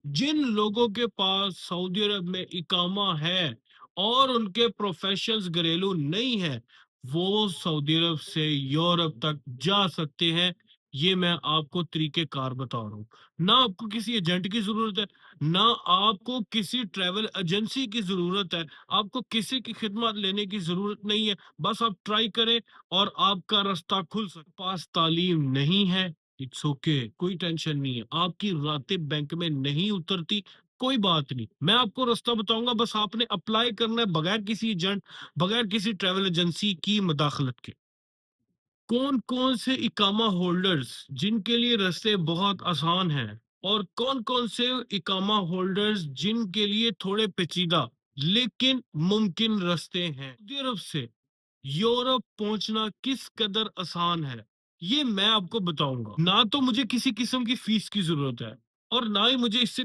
जिन लोगों के पास सऊदी अरब में इकामा है और उनके प्रोफेशंस घरेलू नहीं है, वो सऊदी अरब से यूरोप तक जा सकते हैं। ये मैं आपको तरीक़ेकार बता रहा हूँ। ना आपको किसी एजेंट की ज़रूरत है, ना आपको किसी ट्रैवल एजेंसी की ज़रूरत है, आपको किसी की खिदमत लेने की ज़रूरत नहीं है। बस आप ट्राई करें और आपका रास्ता खुल पास तालीम नहीं है, इट्स ओके, कोई टेंशन नहीं है। आपकी रातें बैंक में नहीं उतरती, कोई बात नहीं। मैं आपको रास्ता बताऊँगा, बस आपने अप्लाई करना है बगैर किसी एजेंट, बगैर किसी ट्रैवल एजेंसी की मदाखलत के। कौन-कौन से इकामा होल्डर्स जिनके लिए रास्ते बहुत आसान हैं और कौन-कौन से इकामा होल्डर्स जिनके लिए थोड़े पेचीदा लेकिन मुमकिन रास्ते हैं। सऊदी अरब से यूरोप पहुंचना किस कदर आसान है, ये मैं आपको बताऊंगा। ना तो मुझे किसी किस्म की फीस की जरूरत है और ना ही मुझे इससे